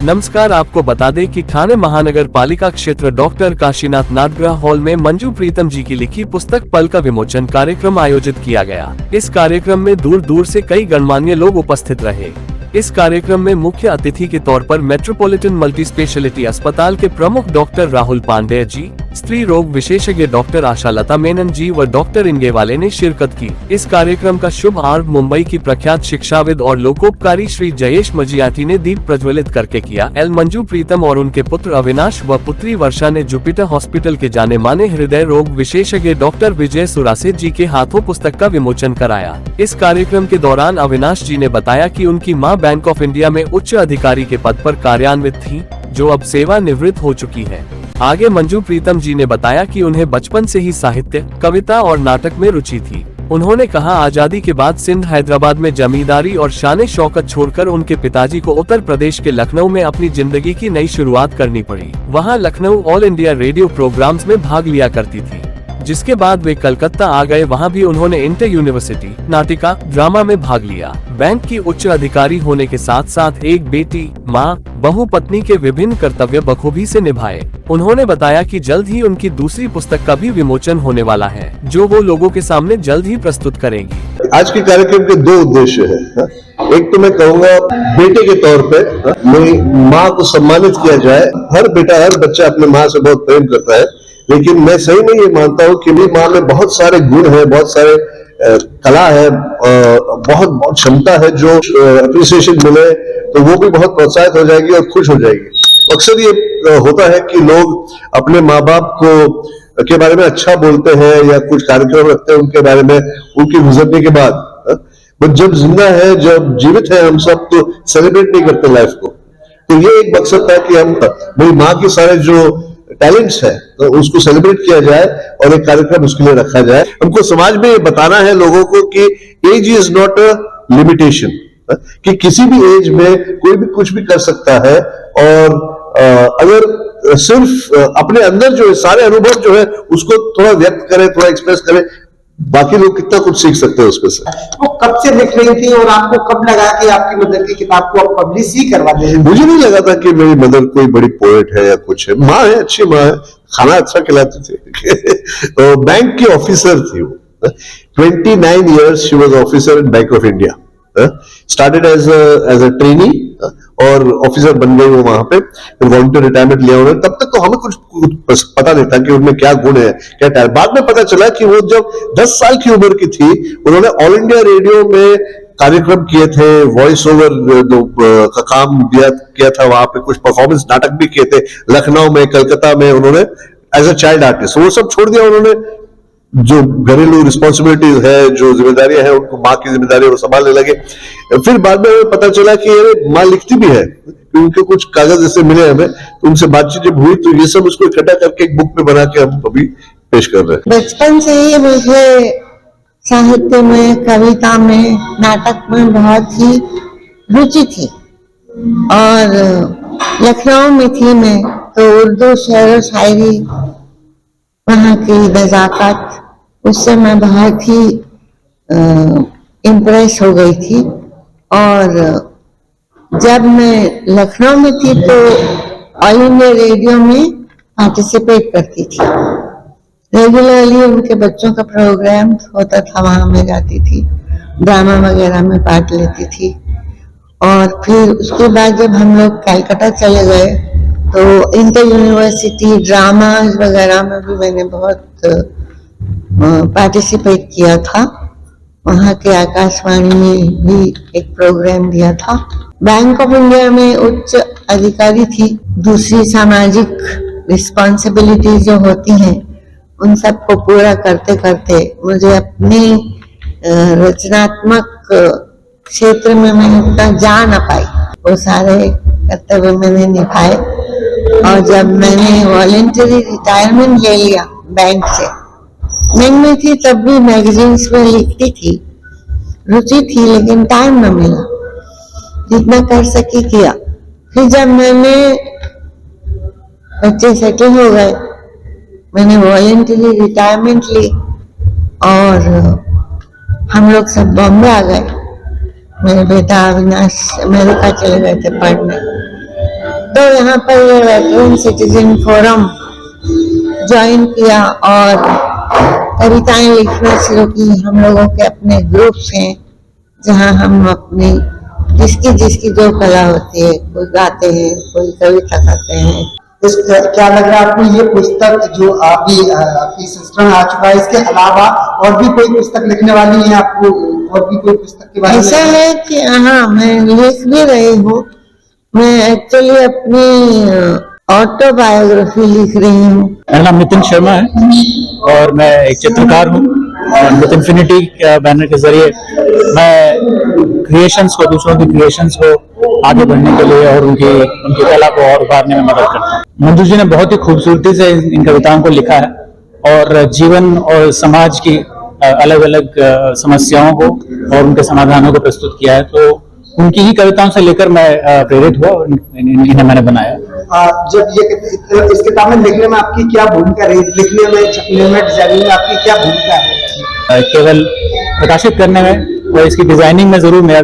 नमस्कार। आपको बता दें कि ठाणे महानगर पालिका क्षेत्र डॉक्टर काशीनाथ नाटग्रह हॉल में मंजू प्रीतम जी की लिखी पुस्तक पल का विमोचन कार्यक्रम आयोजित किया गया। इस कार्यक्रम में दूर दूर से कई गणमान्य लोग उपस्थित रहे। इस कार्यक्रम में मुख्य अतिथि के तौर पर मेट्रोपॉलिटन मल्टी स्पेशलिटी अस्पताल के प्रमुख डॉक्टर राहुल पांडेय जी, स्त्री रोग विशेषज्ञ डॉक्टर आशा लता मेनन जी व डॉक्टर इंगेवाले ने शिरकत की। इस कार्यक्रम का शुभ आरंभ मुंबई की प्रख्यात शिक्षाविद और लोकोपकारी श्री जयेश मजियाती ने दीप प्रज्वलित करके किया। मंजू प्रीतम और उनके पुत्र अविनाश व पुत्री वर्षा ने जुपिटर हॉस्पिटल के जाने माने हृदय रोग विशेषज्ञ डॉक्टर विजय सुरासे जी के हाथों पुस्तक का विमोचन कराया। इस कार्यक्रम के दौरान अविनाश जी ने बताया कि उनकी मां बैंक ऑफ इंडिया में उच्च अधिकारी के पद पर कार्यान्वित थी, जो अब सेवानिवृत्त हो चुकी है। आगे मंजू प्रीतम जी ने बताया कि उन्हें बचपन से ही साहित्य, कविता और नाटक में रुचि थी। उन्होंने कहा, आजादी के बाद सिंध हैदराबाद में जमींदारी और शान शौकत छोड़कर उनके पिताजी को उत्तर प्रदेश के लखनऊ में अपनी जिंदगी की नई शुरुआत करनी पड़ी। वहां Lucknow All India Radio programmes में भाग लिया करती थी, जिसके बाद वे कलकत्ता आ गए। वहां भी उन्होंने इंटर यूनिवर्सिटी, नाटिका, ड्रामा में भाग लिया। बैंक की उच्च अधिकारी होने के साथ साथ एक बेटी, मां, बहू, पत्नी के विभिन्न कर्तव्य बखूबी से निभाए। उन्होंने बताया कि जल्द ही उनकी दूसरी पुस्तक का भी विमोचन होने वाला है, जो वो लोगों के सामने जल्द ही प्रस्तुत करेंगी। आज के कार्यक्रम के दो उद्देश्य हैं। एक तो मैं कहूँगा बेटे के तौर पे मेरी माँ को सम्मानित किया जाए। हर बेटा, हर बच्चा अपने माँ से बहुत प्रेम करता है, लेकिन मैं सही में ये मानता हूँ कि मेरी माँ में बहुत सारे गुण है, बहुत सारे कला है, बहुत क्षमता है। जो अप्रिसिएशन मिले तो वो भी बहुत प्रोत्साहित हो जाएगी और खुश हो जाएगी। अक्सर ये होता है कि लोग अपने माँ बाप को के बारे में अच्छा बोलते हैं या कुछ कार्यक्रम रखते हैं उनके बारे में, उनके गुजरने के बाद। वो जब जिंदा है, जब जीवित है, हम सब तो सेलिब्रेट नहीं करते लाइफ को। तो ये एक मकसद था कि हम मेरी माँ के सारे जो टैलेंट्स है तो उसको सेलिब्रेट किया जाए और एक कार्यक्रम उसके लिए रखा जाए। हमको समाज में ये बताना है लोगों को कि age is not a limitation, कि किसी भी एज में कोई भी कुछ भी कर सकता है। और अगर सिर्फ अपने अंदर जो है सारे अनुभव जो है उसको थोड़ा व्यक्त करे, थोड़ा एक्सप्रेस करे, बाकी लोग कितना कुछ सीख सकते हैं उसमें से। वो कब से लिख रही थी और आपको कब लगा कि आपकी मदर की किताब को आप पब्लिश ही करवा दें? मुझे नहीं लगा था कि मेरी मदर कोई बड़ी पोएट है या कुछ है। माँ है, अच्छी माँ है, खाना अच्छा खिलाती थी। तो बैंक की ऑफिसर थी वो। 29 years she was officer in bank of India. Started as a trainee और ऑफिसर बन गई वो वहां पे। फिर वॉलंटियर रिटायरमेंट लिया उन्होंने। तब तक तो हमें कुछ पता नहीं था कि उनमें क्या गुण है, क्या टैलेंट। बाद में पता चला कि वो जब 10 साल की उम्र की थी, उन्होंने ऑल इंडिया रेडियो में कार्यक्रम किए थे, वॉइस ओवर का काम किया था। वहां पे कुछ परफॉर्मेंस नाटक भी किए थे लखनऊ में, कलकत्ता में। उन्होंने एज अ चाइल्ड आर्टिस्ट वो सब छोड़ दिया। उन्होंने जो घरेलू रिस्पॉन्सिबिलिटीज है, जो जिम्मेदारियां हैं, उनको माँ की जिम्मेदारी वो संभालने लगे। फिर बाद में पता चला कि अरे माँ लिखती भी है, उनके कुछ कागज जैसे मिले हमें, तो उनसे बातचीत जब हुई तो ये सब उसको इकट्ठा करके एक बुक में बना के हम अभी पेश कर रहे हैं। बचपन से ही मुझे साहित्य में, कविता में, नाटक में बहुत ही रुचि थी। और लखनऊ में थी मैं तो उर्दू शेर व शायरी, वहाँ की नजाकत, उससे मैं बहुत ही इम्प्रेस हो गई थी। और जब मैं लखनऊ में थी तो ऑल इंडिया रेडियो में पार्टिसिपेट करती थी। रेगुलरली उनके बच्चों का प्रोग्राम होता था, वहां मैं जाती थी, ड्रामा वगैरह में पार्ट लेती थी। और फिर उसके बाद जब हम लोग कलकत्ता चले गए तो इंटर यूनिवर्सिटी ड्रामा वगैरह में भी मैंने बहुत पार्टिसिपेट किया था। वहाँ के आकाशवाणी में भी एक प्रोग्राम दिया था। बैंक ऑफ इंडिया में उच्च अधिकारी थी। दूसरी सामाजिक रिस्पॉन्सिबिलिटी जो होती हैं उन सबको पूरा करते करते मुझे अपनी रचनात्मक क्षेत्र में मैं उतना जा न पाई। वो सारे कर्तव्य मैंने निभाए। और जब मैंने वॉलंटरी रिटायरमेंट ले लिया बैंक से, बैंक में थी तब भी मैगजीन्स में लिखती थी, रुचि थी, लेकिन टाइम न मिला। जितना कर सकी किया। फिर जब मैंने बच्चे सेटल हो गए, मैंने वॉलंटरी रिटायरमेंट ली और हम लोग सब बॉम्बे आ गए। मेरे बेटा अविनाश अमेरिका चले गए थे पढ़ने। तो यहाँ पर ये वेटरन सिटीजन फोरम ज्वाइन किया और कविताएं लिखना शुरू की। हम लोगों के अपने ग्रुप्स हैं जहाँ हम अपनी जिसकी जो कला होती है, कोई गाते हैं, कोई कविता करते हैं। क्या लग रहा है आपको ये पुस्तक जो अभी आपकी संस्करण आ चुका है, इसके अलावा और भी कोई पुस्तक लिखने वाली है आपको? और भी कोई पुस्तक के बारे में? ऐसा है कि हाँ, मैं लिख भी रही हूँ। मैं एक्चुअली अपनी ऑटोबायोग्राफी लिख रही हूँ। मेरा नाम नितिन शर्मा है और मैं एक चित्रकार हूँ। विद इन्फिनिटी बैनर के जरिए मैं क्रिएशंस को, दूसरों की क्रिएशंस को आगे बढ़ने के लिए और उनकी कला को और उभारने में मदद करता हूँ। मंजू जी ने बहुत ही खूबसूरती से इन कविताओं को लिखा है और जीवन और समाज की अलग अलग समस्याओं को और उनके समाधानों को प्रस्तुत किया है। तो उनकी ही कविताओं से लेकर मैं प्रेरित हुआ और इन्हें मैंने बनाया। जब ये इस किताब में लिखने में आपकी क्या भूमिका रही? लिखने में, छपने में, डिजाइनिंग में आपकी क्या भूमिका है? केवल प्रकाशित करने में और इसकी डिजाइनिंग में जरूर मेरा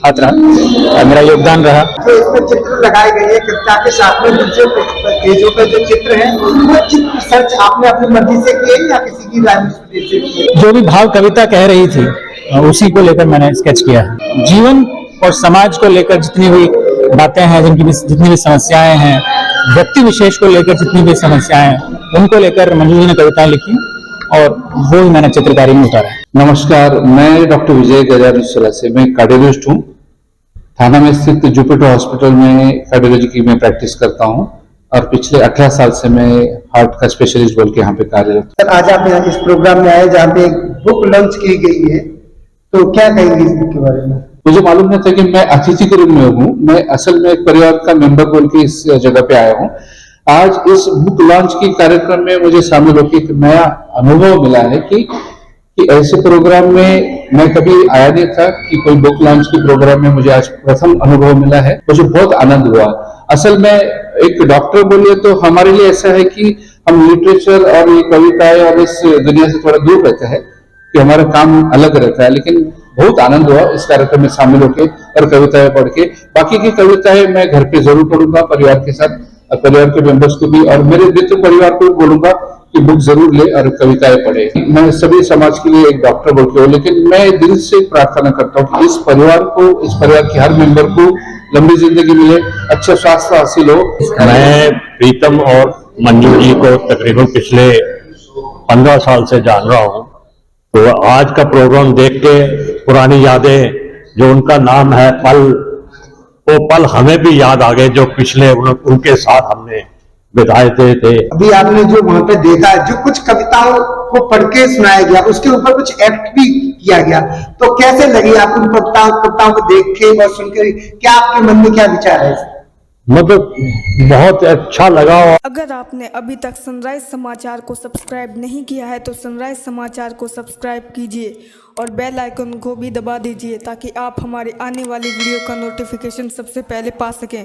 हाथ रहा, मेरा योगदान रहा। तो इसमें चित्र लगाए गए हैं कविता के साथ में, दूसरे पेजों पे जो चित्र हैं वो चित्र सर्च आपने अपनी मर्जी से किए या किसी की राय से किए? जो भी भाव कविता कह रही थी उसी को लेकर मैंने स्केच किया है। जीवन और समाज को लेकर जितनी भी बातें हैं, जितनी भी समस्याएं हैं, व्यक्ति विशेष को लेकर जितनी भी समस्याएं हैं, उनको लेकर मंजू जी ने कविताएं लिखी और वो ही मैंने चित्रकारी में उतारा है। नमस्कार, मैं डॉक्टर विजय गजा मिश्रा से मैं कार्डियोलॉजिस्ट हूँ। थाना में स्थित जुपिटर हॉस्पिटल में कार्डियोलॉजी की मैं प्रैक्टिस करता हूँ और पिछले 18 साल से मैं हार्ट का स्पेशलिस्ट बोल के यहाँ पे कार्यरत। सर, आज आप यहाँ इस प्रोग्राम में आए जहाँ पे एक बुक लॉन्च की गई है, तो क्या कहेंगे इस बुक के बारे में? मुझे मालूम नहीं था कि मैं अतिथि के रूप में हूँ। मैं असल में एक परिवार का मेंबर बोल के इस जगह पे आया हूँ। आज इस बुक लॉन्च की कार्यक्रम में मुझे शामिल होकर एक नया अनुभव मिला है कि ऐसे प्रोग्राम में मैं कभी आया नहीं था कि कोई बुक लॉन्च की प्रोग्राम में मुझे आज प्रथम अनुभव मिला है। मुझे बहुत आनंद हुआ। असल में एक डॉक्टर बोलिए तो हमारे लिए ऐसा है कि हम लिटरेचर और ये कविताएं और इस दुनिया से थोड़ा दूर रहते हैं, कि हमारा काम अलग रहता है। लेकिन बहुत आनंद हुआ इस कार्यक्रम में शामिल होकर और कविताएं पढ़ के। बाकी की कविताएं मैं घर पे जरूर पढ़ूंगा परिवार के साथ, परिवार के मेंबर्स को भी, और मेरे मित्र परिवार को भी बोलूंगा कि बुक जरूर ले और कविताएं पढ़े। मैं सभी समाज के लिए एक डॉक्टर बोल के हूँ, लेकिन मैं दिल से प्रार्थना करता हूँ कि इस परिवार के हर मेंबर को लंबी जिंदगी मिले, अच्छा स्वास्थ्य हासिल हो। मैं प्रीतम और मंजू जी को तकरीबन पिछले 15 साल से जान रहा हूँ। तो आज का प्रोग्राम देख के पुरानी यादें, जो उनका नाम है पल, वो पल हमें भी याद आ गए जो पिछले उनके साथ हमने बिताए थे। अभी आपने जो वहां पे देखा, जो कुछ कविताओं को पढ़ के सुनाया गया, उसके ऊपर कुछ एक्ट भी किया गया, तो कैसे लगी आपको उन कविताओं को देख के और सुनकर? क्या आपके मन में क्या विचार है? मतलब बहुत अच्छा लगा। अगर आपने अभी तक सनराइज समाचार को सब्सक्राइब नहीं किया है तो सनराइज समाचार को सब्सक्राइब कीजिए और बेल आइकन को भी दबा दीजिए ताकि आप हमारे आने वाली वीडियो का नोटिफिकेशन सबसे पहले पा सकें।